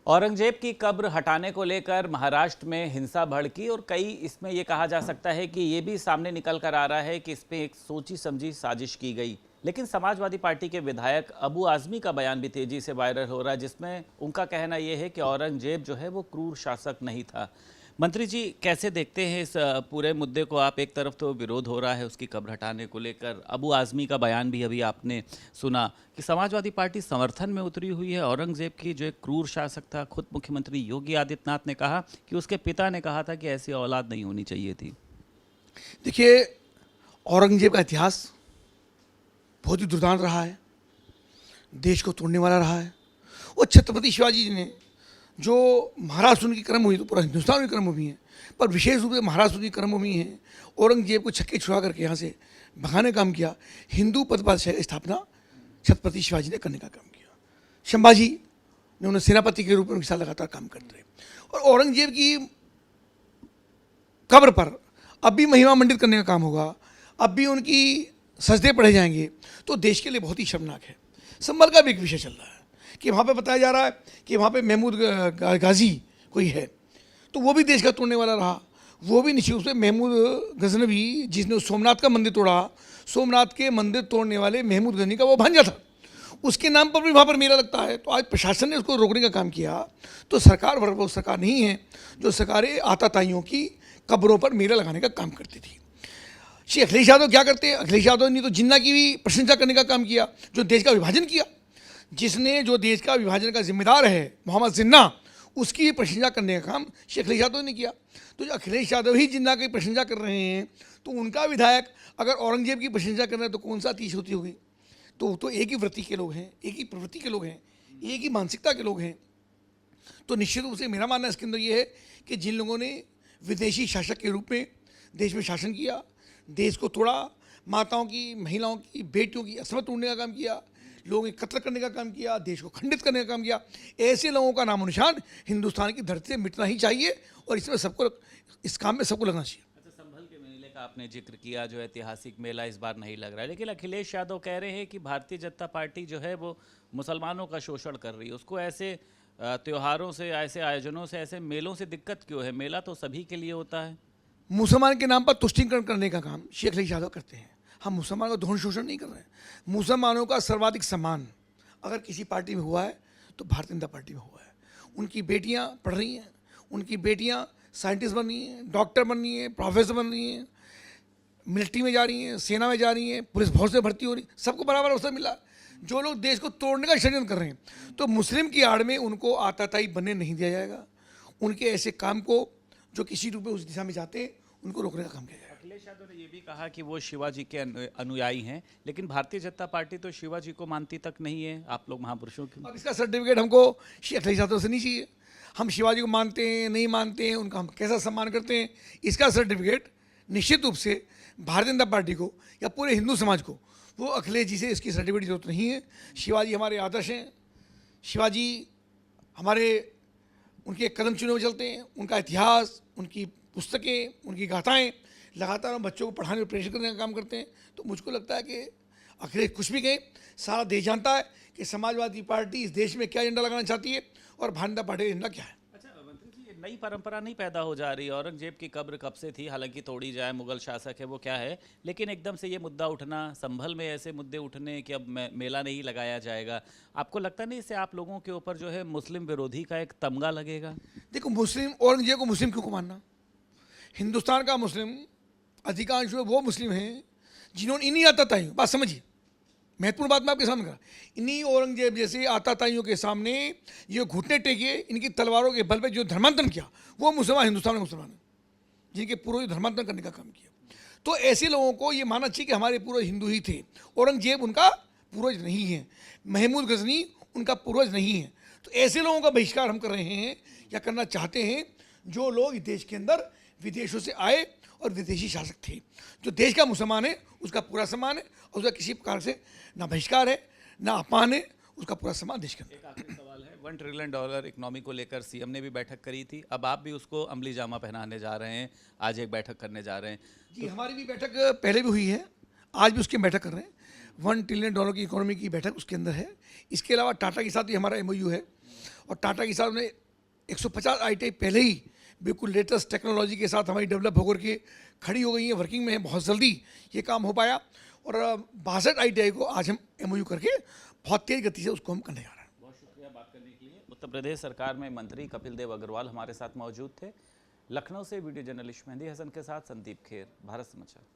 औरंगजेब की कब्र हटाने को लेकर महाराष्ट्र में हिंसा भड़की और कई इसमें यह कहा जा सकता है कि ये भी सामने निकल कर आ रहा है कि इस पे एक सोची समझी साजिश की गई। लेकिन समाजवादी पार्टी के विधायक अबू आजमी का बयान भी तेजी से वायरल हो रहा है, जिसमें उनका कहना यह है कि औरंगजेब जो है वो क्रूर शासक नहीं था। मंत्री जी, कैसे देखते हैं इस पूरे मुद्दे को आप? एक तरफ तो विरोध हो रहा है उसकी कब्र हटाने को लेकर, अबू आजमी का बयान भी अभी आपने सुना कि समाजवादी पार्टी समर्थन में उतरी हुई है औरंगजेब की, जो एक क्रूर शासक था। खुद मुख्यमंत्री योगी आदित्यनाथ ने कहा कि उसके पिता ने कहा था कि ऐसी औलाद नहीं होनी चाहिए थी। देखिए, औरंगजेब का इतिहास बहुत ही दुर्दांत रहा है, देश को तोड़ने वाला रहा है। और छत्रपति शिवाजी जी ने जो महाराष्ट्र की कर्मभूमि, तो पूरा हिंदुस्तान की कर्मभूमि है, पर विशेष रूप से महाराष्ट्र की कर्मभूमि है, औरंगजेब को छक्के छुड़ा करके यहाँ से भगाने का काम किया। हिंदू पद बादशाह की स्थापना छत्रपति शिवाजी ने करने का काम किया। संभाजी ने उन्हें सेनापति के रूप में उनके साथ लगातार काम करते रहे। और औरंगजेब की कब्र पर अब भी महिमा मंडित करने का काम होगा, अब भी उनकी सजदे पढ़े जाएंगे, तो देश के लिए बहुत ही शर्मनाक है। संभल का भी एक विषय चल रहा है कि वहाँ पे बताया जा रहा है कि वहाँ पे महमूद गाजी कोई है, तो वो भी देश का तोड़ने वाला रहा। वो भी निश्चित रूप से महमूद गजनवी, जिसने सोमनाथ का मंदिर तोड़ा, सोमनाथ के मंदिर तोड़ने वाले महमूद गजनवी का वो भांजा था, उसके नाम पर भी वहाँ पर मेला लगता है। तो आज प्रशासन ने उसको रोकने का काम किया। तो सरकार वो सरकार नहीं है जो सरकारें आताताइयों की कब्रों पर मेला लगाने का काम करती थी। श्री अखिलेश यादव क्या करते हैं? अखिलेश यादव ने तो जिन्ना की भी प्रशंसा करने का काम किया, जो देश का विभाजन किया, जिसने जो देश का विभाजन का जिम्मेदार है मोहम्मद जिन्ना, उसकी प्रशंसा करने का काम श्री अखिलेश यादव ने किया। तो जो अखिलेश यादव ही जिन्ना की प्रशंसा कर रहे हैं, तो उनका विधायक अगर औरंगजेब की प्रशंसा कर रहे हैं तो कौन सा तीस होती होगी? तो एक ही वृत्ति के लोग हैं, एक ही प्रवृत्ति के लोग हैं, एक ही मानसिकता के लोग हैं। तो निश्चित रूप से मेरा मानना इसके अंदर ये है कि जिन लोगों ने विदेशी शासक के रूप में देश में शासन किया, देश को तोड़ा, माताओं की, महिलाओं की, बेटियों की असमत तोड़ने का काम किया, लोगों के कत्ल करने का काम किया, देश को खंडित करने का काम किया, ऐसे लोगों का नामो निशान हिंदुस्तान की धरती से मिटना ही चाहिए। और इसमें सबको, इस काम में सबको लगना चाहिए। अच्छा, संभल के मेले का आपने जिक्र किया, जो ऐतिहासिक मेला इस बार नहीं लग रहा है, लेकिन अखिलेश यादव कह रहे हैं कि भारतीय जनता पार्टी जो है वो मुसलमानों का शोषण कर रही है। उसको ऐसे त्योहारों से, ऐसे आयोजनों से, ऐसे मेलों से दिक्कत क्यों है? मेला तो सभी के लिए होता है। मुसलमान के नाम पर तुष्टीकरण करने का काम श्री अखिलेश यादव करते हैं। हम मुसलमानों का धन शोषण नहीं कर रहे हैं। मुसलमानों का सर्वाधिक सम्मान अगर किसी पार्टी में हुआ है तो भारतीय जनता पार्टी में हुआ है। उनकी बेटियां पढ़ रही हैं, उनकी बेटियां साइंटिस्ट बन रही हैं, डॉक्टर बन रही हैं, प्रोफेसर बन रही हैं, मिलिट्री में जा रही हैं, सेना में जा रही हैं, पुलिस फोर्स में भर्ती हो रही, सबको बराबर अवसर मिला। जो लोग देश को तोड़ने का षड्यंत्र कर रहे हैं, तो मुस्लिम की आड़ में उनको आताताई बनने नहीं दिया जाएगा। उनके ऐसे काम को जो किसी रूप में उस दिशा में जाते हैं, उनको रोकने का काम किया जाएगा। अखिलेश यादव ने यह भी कहा कि वो शिवाजी के अनुयायी हैं, लेकिन भारतीय जनता पार्टी तो शिवाजी को मानती तक नहीं है। आप लोग महापुरुषों की, अब इसका सर्टिफिकेट हमको श्री अखिलेश यादव से नहीं चाहिए। हम शिवाजी को मानते हैं, नहीं मानते हैं, उनका हम कैसा सम्मान करते हैं, इसका सर्टिफिकेट निश्चित रूप से भारतीय जनता पार्टी को या पूरे हिंदू समाज को, वो अखिलेश जी से इसकी सर्टिफिकेट की जरूरत नहीं है। शिवाजी हमारे आदर्श हैं, शिवाजी हमारे, उनके कदम चुने हुए चलते हैं। उनका इतिहास, उनकी पुस्तकें, उनकी गाथाएं लगातार हम बच्चों को पढ़ाने में प्रेरित करने का काम करते हैं। तो मुझको लगता है कि अखिलेश कुछ भी कहें, सारा देश जानता है कि समाजवादी पार्टी इस देश में क्या एजेंडा लगाना चाहती है और भारतीय जनता पार्टी का एजेंडा क्या है। अच्छा मंत्री जी, ये नई परंपरा नहीं पैदा हो जा रही? औरंगजेब की कब्र कब से थी, हालांकि तोड़ी जाए, मुगल शासक है वो क्या है, लेकिन एकदम से ये मुद्दा उठना, संभल में ऐसे मुद्दे उठने कि अब मेला नहीं लगाया जाएगा, आपको लगता नहीं इससे आप लोगों के ऊपर जो है मुस्लिम विरोधी का एक तमगा लगेगा? देखो, मुस्लिम, औरंगजेब को मुस्लिम क्यों को मानना? हिंदुस्तान का मुस्लिम अधिकांश वो मुस्लिम हैं जिन्होंने इन्हीं आताताइयों, बात समझिए, महत्वपूर्ण बात मैं आपके सामने करा, इन्हीं औरंगजेब जैसे आताताइयों के सामने ये घुटने टेके, इनकी तलवारों के बल पे जो धर्मांतरण किया, वो मुसलमान, हिंदुस्तान में मुसलमान हैं, जिनके पूर्वज धर्मांतरण करने का काम किया। तो ऐसे लोगों को ये मानना चाहिए कि हमारे पूर्वज हिंदू ही थे, औरंगजेब उनका पूर्वज नहीं है, महमूद गजनी उनका पूर्वज नहीं है। तो ऐसे लोगों का बहिष्कार हम कर रहे हैं या करना चाहते हैं, जो लोग इस देश के अंदर विदेशों से आए और विदेशी शासक थे। जो देश का मुसलमान है उसका पूरा सम्मान है, और उसका किसी प्रकार से ना बहिष्कार है, ना अपमान है, उसका पूरा सम्मान देश के अंदर। एक आखिरी सवाल है, $1 ट्रिलियन इकोनॉमी को लेकर सीएम ने भी बैठक करी थी, अब आप भी उसको अमली जामा पहनाने जा रहे हैं, आज एक बैठक करने जा रहे हैं। जी, हमारी भी बैठक पहले भी हुई है, आज भी उसकी बैठक कर रहे हैं। $1 ट्रिलियन की इकोनॉमी की बैठक उसके अंदर है। इसके अलावा टाटा के साथ भी हमारा MOU है और टाटा के साथ में 150 ITI पहले ही बिल्कुल लेटेस्ट टेक्नोलॉजी के साथ हमारी डेवलप होकर के खड़ी हो गई है, वर्किंग में है, बहुत जल्दी ये काम हो पाया। और 62 ITI को आज हम MOU करके बहुत तेज गति से उसको हम करने जा रहे हैं। बहुत शुक्रिया बात करने के लिए। उत्तर प्रदेश सरकार में मंत्री कपिल देव अग्रवाल हमारे साथ मौजूद थे। लखनऊ से वीडियो जर्नलिस्ट मेहंदी हसन के साथ संदीप खेर, भारत समाचार।